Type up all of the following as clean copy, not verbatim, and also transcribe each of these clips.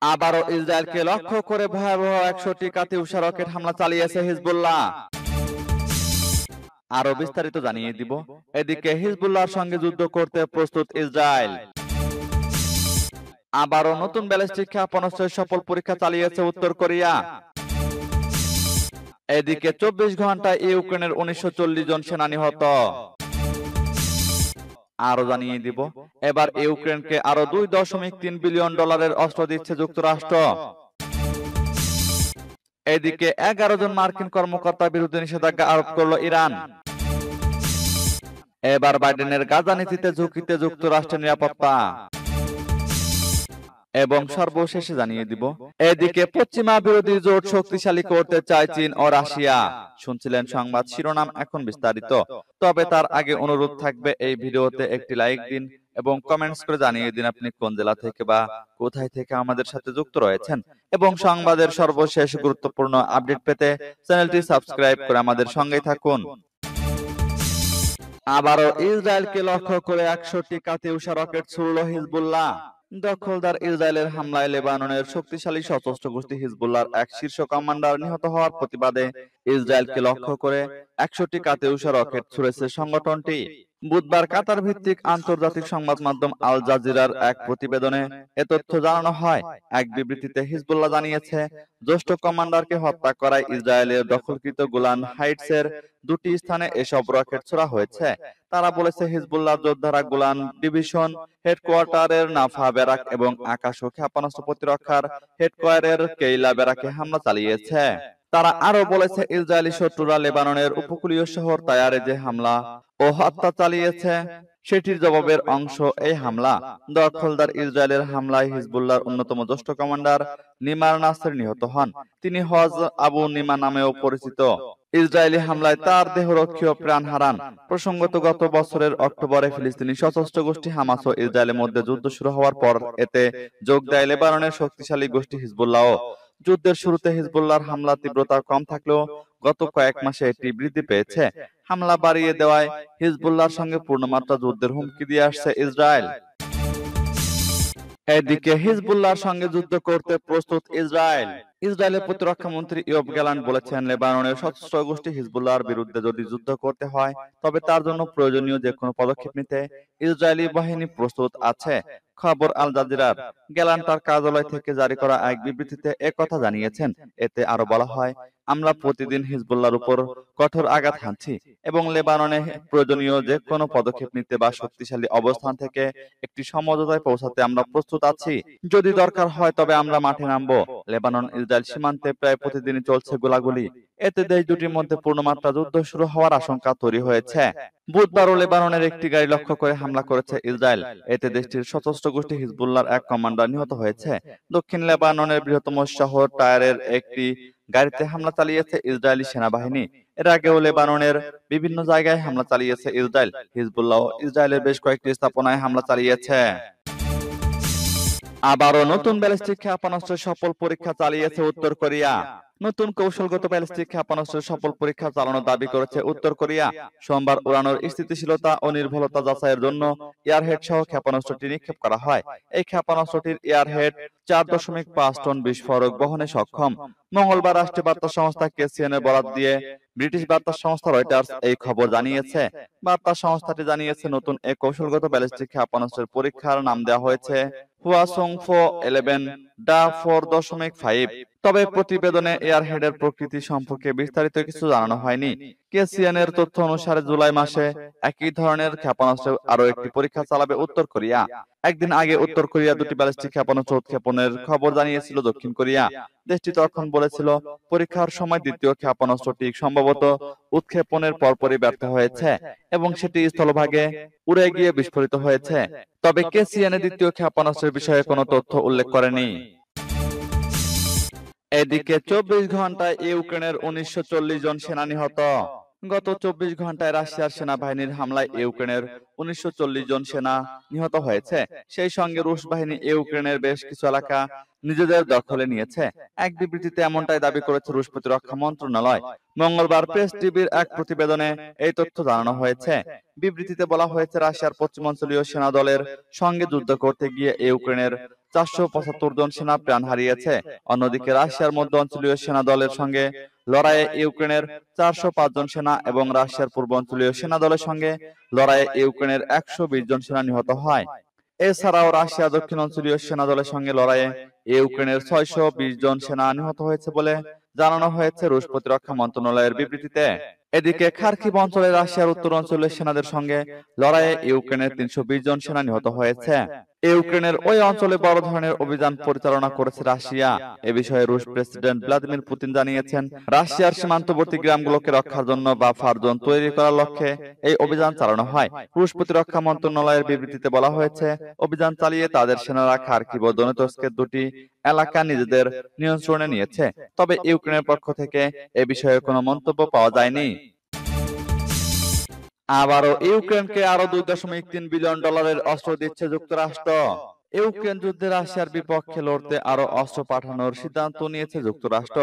আবারও ইসরায়েলকে লক্ষ্য করে ভয়াবহ ১০০টি কাতিউষা রকেট হামলা চালিয়েছে হিজবুল্লাহ। আরো বিস্তারিত জানিয়ে দিব। এদিকে হিজবুল্লাহর সঙ্গে যুদ্ধ করতে প্রস্তুত ইসরায়েল। আবারও নতুন ব্যালিস্টিক ক্ষেপণাস্ত্রের সফল পরীক্ষা চালিয়েছে উত্তর কোরিয়া। এদিকে ২৪ ঘন্টায় ইউক্রেনের ১৯৪০ জন সেনা নিহত। আরো জানিয়ে দিব, এবার ইউক্রেনকে আরো $২.৩ বিলিয়ন অস্ত্র দিচ্ছে যুক্তরাষ্ট্র। এদিকে ১১ জন মার্কিন কর্মকর্তার বিরুদ্ধে নিষেধাজ্ঞা আরোপ করল ইরান। এবার বাইডেনের গাজা নীতিতে ঝুঁকিতে যুক্তরাষ্ট্রের নিরাপত্তা। এবং সর্বশেষে জানিয়ে দিব, এদিকে পশ্চিমা বিরোধী জোট শক্তিশালী করতে চায় চীন ও রাশিয়া। শুনছিলেন সংবাদ শিরোনাম, এখন বিস্তারিত। তবে তার আগে অনুরোধ থাকবে, এই ভিডিওতে একটি লাইক দিন এবং কমেন্টস করে জানিয়ে দিন আপনি কোন জেলা থেকে বা কোথায় থেকে আমাদের সাথে যুক্ত রয়েছেন। এবং সংবাদের সর্বশেষ গুরুত্বপূর্ণ আপডেট পেতে চ্যানেলটি সাবস্ক্রাইব করে আমাদের সঙ্গেই থাকুন। আবারও ইসরায়েলকে লক্ষ্য করে ১০০টি কাতিউষা রকেট ছুড়ল হিজবুল্লাহ। দখলদার ইসরায়েলের হামলায় লেবাননের শক্তিশালী সশস্ত্র গোষ্ঠী হিজবুল্লাহর এক শীর্ষ কমান্ডার নিহত হওয়ার প্রতিবাদে ইসরায়েলকে লক্ষ্য করে ১০০টি কাতিউষা রকেট ছুড়েছে সংগঠনটি। বুধবার কাতার ভিত্তিক আন্তর্জাতিক সংবাদ মাধ্যম আল জাজিরার এক প্রতিবেদনে এ তথ্য জানানো হয়। এক বিবৃতিতে হিজবুল্লাহ জানিয়েছে, জ্যেষ্ঠ কমান্ডারকে হত্যা করায় ইসরায়েলের দখলকৃত গোলান হাইটসের ২টি স্থানে এসব রকেট ছোড়া হয়েছে। তারা বলেছে, হিজবুল্লাহ যোদ্ধারা গোলান ডিভিশন হেডকোয়ার্টারের নাফা ব্যারাক এবং আকাশ ও ক্ষেপণাস্ত্র প্রতিরক্ষার হেডকোয়ার্টারের কেইলা ব্যারাকে হামলা চালিয়েছে। তারা আরো বলেছে, ইসরায়েলি শত্রুরা লেবাননের উপকূলীয় শহর তায়ারে যে হামলা ও হত্যা চালিয়েছে সেটির জবাবের অংশ এই হামলা। দখলদার ইসরায়েলের হামলায় হিজবুল্লাহর অন্যতম জ্যেষ্ঠ কমান্ডার নিমার নাসের নিহত হন। তিনি হজ আবু নিমা নামেও পরিচিত। ইসরায়েলি হামলায় তার দেহরক্ষীও প্রাণ হারান। প্রসঙ্গত, গত বছরের অক্টোবরে ফিলিস্তিনি সশস্ত্র গোষ্ঠী হামাস ও ইসরায়েলের মধ্যে যুদ্ধ শুরু হওয়ার পর এতে যোগ দেয় লেবাননের শক্তিশালী গোষ্ঠী হিজবুল্লাহ। যুদ্ধের শুরুতে হিজবুল্লাহর হামলা তীব্রতা কম থাকলেও গত কয়েক মাসে এটি বৃদ্ধি পেয়েছে। হামলা বাড়িয়ে দেওয়ায় হিজবুল্লাহর সঙ্গে পূর্ণমাত্রা যুদ্ধের হুমকি দিয়ে আসছে ইসরায়েল। এদিকে হিজবুল্লাহর সঙ্গে যুদ্ধ করতে প্রস্তুত ইসরায়েল। ইসরায়েলের প্রতিরক্ষা মন্ত্রী ইয়োব গ্যালান্ট বলেছেন, লেবাননের সশস্ত্র গোষ্ঠী হিজবুল্লাহর বিরুদ্ধে যদি যুদ্ধ করতে হয় তবে তার জন্য প্রয়োজনীয় যে কোনো পদক্ষেপ নিতে ইসরায়েলি বাহিনী প্রস্তুত আছে। খবর আল জাজিরার। গ্যালান্ট তার কার্যালয় থেকে জারি করা এক বিবৃতিতে একথা জানিয়েছেন। এতে আরো বলা হয়, আমরা প্রতিদিন হিজবুল্লাহর উপর কঠোর আঘাত হানছি এবং লেবাননে প্রয়োজনীয় যে কোনো পদক্ষেপ নিতে বা শক্তিশালী অবস্থান থেকে একটি সমঝোতায় পৌঁছাতে আমরা প্রস্তুত আছি। যদি দরকার হয় তবে আমরা মাঠে নামবো। লেবানন ইসরায়েল সীমান্তে প্রায় প্রতিদিনই চলছে গোলাগুলি। এতে দেশ দুটির মধ্যে পূর্ণমাত্রা যুদ্ধ শুরু হওয়ার আশঙ্কা তৈরি হয়েছে। বুধবারও লেবাননের একটি গাড়ি লক্ষ্য করে হামলা করেছে ইসরায়েল। এতে দেশটির সশস্ত্র গোষ্ঠী হিজবুল্লাহর এক কমান্ডার নিহত হয়েছে। দক্ষিণ লেবাননের বৃহত্তম শহর টায়ারের একটি গাড়িতে হামলা চালিয়েছে ইসরায়েলি সেনাবাহিনী। এর আগেও লেবাননের বিভিন্ন জায়গায় হামলা চালিয়েছে ইসরায়েল। হিজবুল্লাহ ইসরায়েলের বেশ কয়েকটি স্থাপনায় হামলা চালিয়েছে। আবারও নতুন ব্যালিস্টিক ক্ষেপণাস্ত্রের সফল পরীক্ষা চালিয়েছে উত্তর কোরিয়া। নতুন কৌশলগত ব্যালিস্টিক ক্ষেপণাস্ত্রের সফল পরীক্ষা চালানোর দাবি করেছে উত্তর কোরিয়া। সোমবার উড়ানোর স্থিতিশীলতা ও নির্ভুলতা যাচাইয়ের জন্য এয়ারহেড সহ ক্ষেপণাস্ত্রটি নিক্ষেপ করা হয়। এই ক্ষেপণাস্ত্রটির এয়ারহেড ৪.৫ টন বিস্ফোরক বহনে সক্ষম। মঙ্গলবার রাষ্ট্রীয় বার্তা সংস্থা কেসিএনের বরাত দিয়ে ব্রিটিশ বার্তা সংস্থা রয়টার্স এই খবর জানিয়েছে। বার্তা সংস্থাটি জানিয়েছে, নতুন এই কৌশলগত ব্যালিস্টিক ক্ষেপণাস্ত্রের পরীক্ষার নাম দেওয়া হয়েছে হুয়াসংফো 11-4.5। তবে প্রতিবেদনে এয়ারহেডের প্রকৃতি সম্পর্কে বিস্তারিত কিছু জানানো হয়নি। কেসিএনের তথ্য অনুসারে জুলাই মাসে একই ধরনের ক্ষেপণাস্ত্রের আরো একটি পরীক্ষা চালাবে উত্তর কোরিয়া। একদিন আগে উত্তর কোরিয়া দুটি ব্যালিস্টিক ক্ষেপণাস্ত্র উৎক্ষেপণের খবর জানিয়েছিল দক্ষিণ কোরিয়া। দেশটি তখন বলেছিল, পরীক্ষার সময় দ্বিতীয় ক্ষেপণাস্ত্রটি সম্ভবত উৎক্ষেপণের পরপরই ব্যর্থ হয়েছে এবং সেটি স্থলভাগে উড়ে গিয়ে বিস্ফোরিত হয়েছে। তবে কেসিএনের দ্বিতীয় ক্ষেপণাস্ত্রের বিষয়ে কোনো তথ্য উল্লেখ করেনি। এদিকে ২৪ ঘন্টায় ইউক্রেনের ১৯৪০ জন সেনা নিহত। গত ২৪ ঘন্টায় রাশিয়ার সেনাবাহিনীর হামলায় ইউক্রেনের ১৯৪০ জন সেনা নিহত হয়েছে। সেই সঙ্গে রুশ বাহিনী ইউক্রেনের বেশ কিছু এলাকা নিজেদের দখলে নিয়েছে। এক বিবৃতিতে এমনটাই দাবি করেছে রুশ প্রতিরক্ষা মন্ত্রণালয়। মঙ্গলবার প্রেস টিভির এক প্রতিবেদনে এই তথ্য জানানো হয়েছে। বিবৃতিতে বলা হয়েছে, রাশিয়ার পশ্চিমাঞ্চলীয় সেনা দলের সঙ্গে যুদ্ধ করতে গিয়ে ইউক্রেনের 475 জন সেনা প্রাণ হারিয়েছে। অন্যদিকে রাশিয়ার মধ্য অঞ্চলীয় সেনা দলের সঙ্গে লড়াইয়ে ইউক্রেনের 405 জন সেনা এবং রাশিয়ার পূর্ব অঞ্চলীয় সেনা দলের সঙ্গে লড়াইয়ে ইউক্রেনের 120 জন সেনা নিহত হয়। এছাড়াও রাশিয়া দক্ষিণ অঞ্চলীয় সেনা দলের সঙ্গে লড়াইয়ে ইউক্রেনের 620 জন সেনা নিহত হয়েছে বলে জানানো হয়েছে রুশ প্রতিরক্ষা মন্ত্রণালয়ের বিবৃতিতে। এদিকে খার্কিভ অঞ্চলে রাশিয়ার উত্তর অঞ্চলের সেনাদের সঙ্গে লড়াইয়ে ইউক্রেনের 320 জন সেনা নিহত হয়েছে। ইউক্রেনের ওই অঞ্চলে বড় ধরনের অভিযান পরিচালনা করেছে রাশিয়া। এ বিষয়ে রুশ প্রেসিডেন্ট ভ্লাদিমির পুতিন জানিয়েছেন, রাশিয়ার সীমান্তবর্তী গ্রামগুলোকে রক্ষার জন্য বাফার জোন তৈরি করার লক্ষ্যে এই অভিযান চালানো হয়। রুশ প্রতিরক্ষা মন্ত্রণালয়ের বিবৃতিতে বলা হয়েছে, অভিযান চালিয়ে তাদের সেনারা খার্কিভ ও দনেতস্কের দুটি এলাকা নিজেদের নিয়ন্ত্রণে নিয়েছে। তবে ইউক্রেনের পক্ষ থেকে এ বিষয়ে কোনো মন্তব্য পাওয়া যায়নি। আবারও ইউক্রেনকে আরো $2.3 বিলিয়ন অস্ত্র দিচ্ছে যুক্তরাষ্ট্র। ইউক্রেন যুদ্ধে রাশিয়ার বিপক্ষে লড়তে আরো অস্ত্র পাঠানোর সিদ্ধান্ত নিয়েছে যুক্তরাষ্ট্র।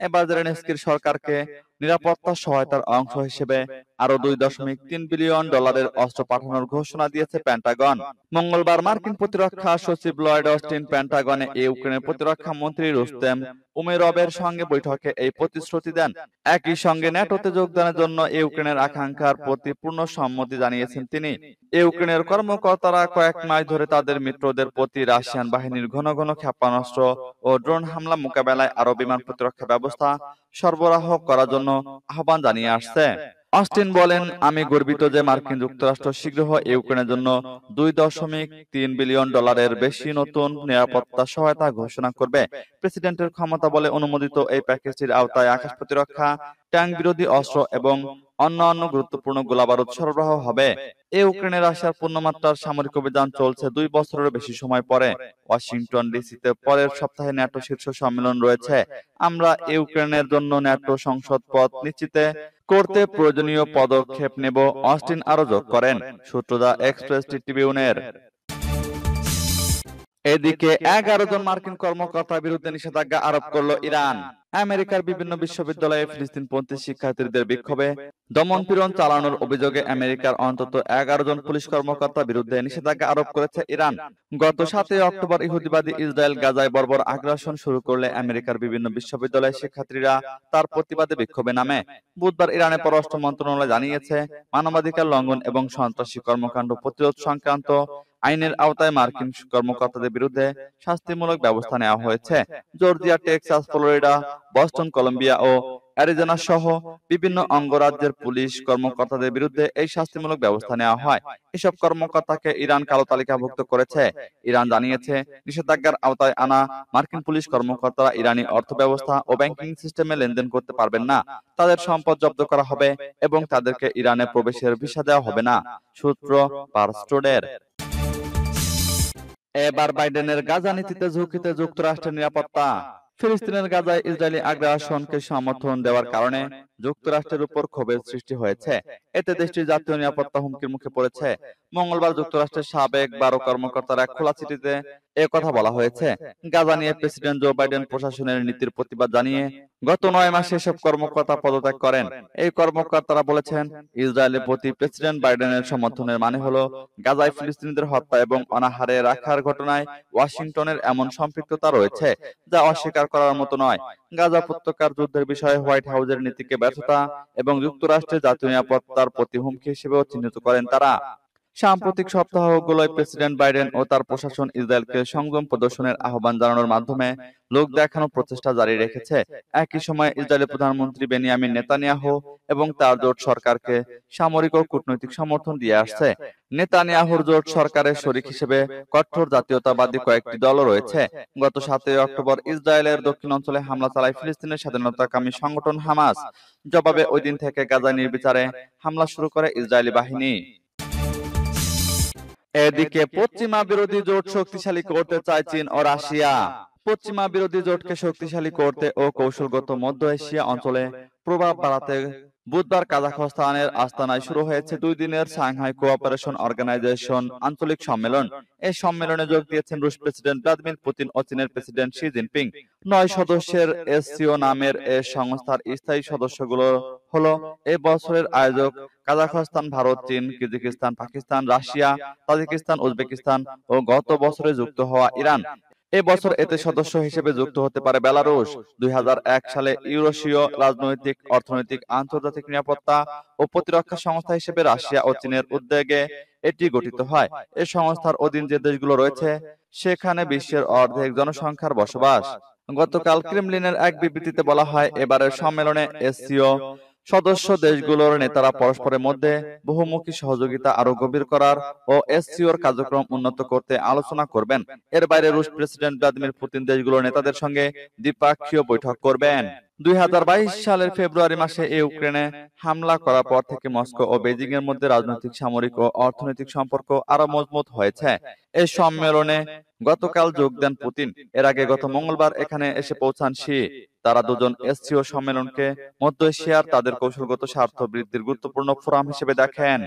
এবার জেলেনস্কির সরকারকে নিরাপত্তা সহায়তার অংশ হিসেবে আরো $2.3 বিলিয়ন অস্ত্র পাঠানোর ঘোষণা দিয়েছে পেন্টাগন। মঙ্গলবার মার্কিন প্রতিরক্ষা সচিব লয়েড অস্টিন পেন্টাগনে ইউক্রেনের প্রতিরক্ষা মন্ত্রী রুস্তেম উমেরভের সঙ্গে বৈঠকে এই প্রতিশ্রুতি দেন। একই সঙ্গে ন্যাটোতে যোগদানের জন্য ইউক্রেনের আকাঙ্ক্ষার প্রতি পূর্ণ সম্মতি জানিয়েছেন তিনি। ইউক্রেনের কর্মকর্তারা কয়েক মাস ধরে তাদের মিত্রদের প্রতি রাশিয়ান বাহিনীর ঘন ঘন ক্ষেপণাস্ত্র ও ড্রোন হামলা মোকাবেলায় আরো বিমান প্রতিরক্ষা ব্যবস্থা সরবরাহ করার জন্য আহ্বান জানিয়ে আসছে। অস্টিন বলেন, আমি গর্বিত যে মার্কিন যুক্তরাষ্ট্র শীঘ্র ইউক্রেনের জন্য $2.3 বিলিয়ন বেশি নতুন নিরাপত্তা সহায়তা ঘোষণা করবে। প্রেসিডেন্টের ক্ষমতা বলে অনুমোদিত এই প্যাকেজটির আওতায় আকাশ প্রতিরক্ষা, ট্যাঙ্ক বিরোধী অস্ত্র এবং অন্যান্য গুরুত্বপূর্ণ গোলাবারুদ সরবরাহ হবে। ইউক্রেনে রাশিয়ার পূর্ণমাত্রার সামরিক অভিযান চলছে 2 বছরের বেশি সময় পরে। ওয়াশিংটন ডিসিতে পরের সপ্তাহে ন্যাটো শীর্ষ সম্মেলন রয়েছে। আমরা ইউক্রেনের জন্য ন্যাটো সংসদ পদ নিশ্চিত করতে প্রয়োজনীয় পদক্ষেপ নেব, অস্টিন আরো যোগ করেন। সূত্র দ্য এক্সপ্রেস ট্রিবিউনের। এদিকে 11 জন মার্কিন কর্মকর্তার বিরুদ্ধে নিষেধাজ্ঞা আরোপ করল ইরান। আমেরিকার বিভিন্ন বিশ্ববিদ্যালয়ে ফিলিস্তিনপন্থী শিক্ষার্থীদের বিক্ষোভে দমনপীড়ন চালানোর অভিযোগে আমেরিকার অন্তত 11 জন পুলিশ কর্মকর্তার বিরুদ্ধে নিষেধাজ্ঞা আরোপ করেছে ইরান। গত 7 অক্টোবর ইহুদিবাদী ইসরায়েল গাজায় বর্বর আগ্রাসন শুরু করলে আমেরিকার বিভিন্ন বিশ্ববিদ্যালয়ের শিক্ষার্থীরা তার প্রতিবাদে বিক্ষোভে নামে। বুধবার ইরানের পররাষ্ট্র মন্ত্রণালয় জানিয়েছে, মানবাধিকার লঙ্ঘন এবং সন্ত্রাসী কর্মকাণ্ড প্রতিরোধ সংক্রান্ত আইনের আওতায় মার্কিন কর্মকর্তাদের বিরুদ্ধে শাস্তিমূলক ব্যবস্থা নেওয়া হয়েছে। Georgia, Texas, Florida, Boston, Columbia ও অ্যারিজোনা সহ বিভিন্ন অঙ্গরাজ্যের পুলিশ কর্মকর্তাদের বিরুদ্ধে এই শাস্তিমূলক ব্যবস্থা নেওয়া হয়। এসব কর্মকর্তাকে ইরান কালো তালিকাভুক্ত করেছে। ইরান জানিয়েছে, নিষেধাজ্ঞার আওতায় আনা মার্কিন পুলিশ কর্মকর্তারা ইরানি অর্থব্যবস্থা ও ব্যাংকিং সিস্টেমে লেনদেন করতে পারবেন না। তাদের সম্পদ জব্দ করা হবে এবং তাদেরকে ইরানে প্রবেশের ভিসা দেওয়া হবে না। সূত্র পারস্টোডের। এবার বাইডেনের গাজা নীতিতে ঝুঁকিতে যুক্তরাষ্ট্রের নিরাপত্তা। ফিলিস্তিনের গাজায় ইসরায়েলি আগ্রাসনকে সমর্থন দেওয়ার কারণে যুক্তরাষ্ট্রের উপর ক্ষোভের সৃষ্টি হয়েছে। এতে দেশটির জাতীয় নিরাপত্তা হুমকির মুখে পড়েছে। মঙ্গলবার যুক্তরাষ্ট্রের সাবেক 12 কর্মকর্তার এক খোলা চিঠিতে কথা বলা হয়েছে। গাজা নিয়ে প্রেসিডেন্ট জো বাইডেন প্রশাসনের নীতির প্রতিবাদ জানিয়ে গত 9 মাসে এসব কর্মকর্তা পদত্যাগ করেন। এই কর্মকর্তারা বলেছেন, ইসরায়েলের প্রতি প্রেসিডেন্ট বাইডেনের সমর্থনের মানে হলো গাজায় ফিলিস্তিনিদের হত্যা এবং অনাহারে রাখার ঘটনায় ওয়াশিংটনের এমন সম্পৃক্ততা রয়েছে যা অস্বীকার করার মতো নয়। গাজা উপত্যকার যুদ্ধের বিষয়ে হোয়াইট হাউসের নীতিকে ব্যর্থতা এবং যুক্তরাষ্ট্রের জাতীয় নিরাপত্তার প্রতি হুমকি হিসেবেও চিহ্নিত করেন তারা। সাম্প্রতিক সপ্তাহগুলোয় প্রেসিডেন্ট বাইডেন ও তার প্রশাসন ইসরায়েলকে সংযম প্রদর্শনের আহ্বান জানানোর মাধ্যমে লোক দেখানোর প্রচেষ্টা জারি রেখেছে। একই সময়ে ইসরায়েলের প্রধানমন্ত্রী বেনিয়ামিন নেতানিয়াহু এবং তার জোট সরকারকে সামরিক ও কূটনৈতিক সমর্থন দিয়ে আসছে। নেতানিয়াহুর জোট সরকারের শরিক হিসেবে কঠোর জাতীয়তাবাদী কয়েকটি দলও রয়েছে। গত 7 অক্টোবর ইসরায়েলের দক্ষিণ অঞ্চলে হামলা চালায় ফিলিস্তিনের স্বাধীনতাকামী সংগঠন হামাস। জবাবে ওই দিন থেকে গাজায় নির্বিচারে হামলা শুরু করে ইসরায়েলি বাহিনী। এদিকে পশ্চিমা বিরোধী জোট শক্তিশালী করতে চায় চীন ও রাশিয়া। পশ্চিমা বিরোধী জোটকে শক্তিশালী করতে ও কৌশলগত মধ্য এশিয়া অঞ্চলে প্রভাব বাড়াতে বুধবার কাজাখস্তানের আস্তানায় শুরু হয়েছে 2 দিনের সাংহাই কোঅপারেশন অর্গানাইজেশন আঞ্চলিক সম্মেলন। এই সম্মেলনে যোগ দিয়েছেন রুশ প্রেসিডেন্ট ভ্লাদিমির পুতিন ও চীনের প্রেসিডেন্ট শি জিনপিং। 9 সদস্যের এসসিও নামের এ সংস্থার স্থায়ী সদস্যগুলো হলো এই বছরের আয়োজক কাজাখস্তান, ভারত, চীন, Kyrgyzstan, Pakistan, Russia, Tajikistan, Uzbekistan ও গত বছরে যুক্ত হওয়া ইরান। এবছর এতে সদস্য হিসেবে যুক্ত হতে পারে বেলারুশ। 2001 সালে ইউরোশীয় রাজনৈতিক, অর্থনৈতিক, আন্তর্জাতিক নিরাপত্তা ও প্রতিরক্ষা সংস্থা হিসেবে রাশিয়া ও চীনের উদ্যোগে এটি গঠিত হয়। এই সংস্থার অধীন যে দেশগুলো রয়েছে সেখানে বিশ্বের অর্ধেক জনসংখ্যার বসবাস। গতকাল ক্রেমলিনের এক বিবৃতিতে বলা হয়, এবারের সম্মেলনে এসসিও সদস্য দেশগুলোর নেতারা পরস্পরের মধ্যে বহুমুখী সহযোগিতা আরো গভীর করার ও এসসিওর কার্যক্রম উন্নত করতে আলোচনা করবেন। এর বাইরে রুশ প্রেসিডেন্ট ভ্লাদিমির পুতিন দেশগুলোর নেতাদের সঙ্গে দ্বিপাক্ষীয় বৈঠক করবেন। 2022 সালের ফেব্রুয়ারি মাসে ইউক্রেনে হামলা করার পর থেকে মস্কো ও বেজিং এর মধ্যে রাজনৈতিক, সামরিক ও অর্থনৈতিক সম্পর্ক আরো মজবুত হয়েছে। এই সম্মেলনে গতকাল যোগ দেন পুতিন। এর আগে গত মঙ্গলবার এখানে এসে পৌঁছান শি। তারা দুজন এসসিও সম্মেলনকে মধ্য এশিয়ার তাদের কৌশলগত স্বার্থ বৃদ্ধির গুরুত্বপূর্ণ ফোরাম হিসেবে দেখেন।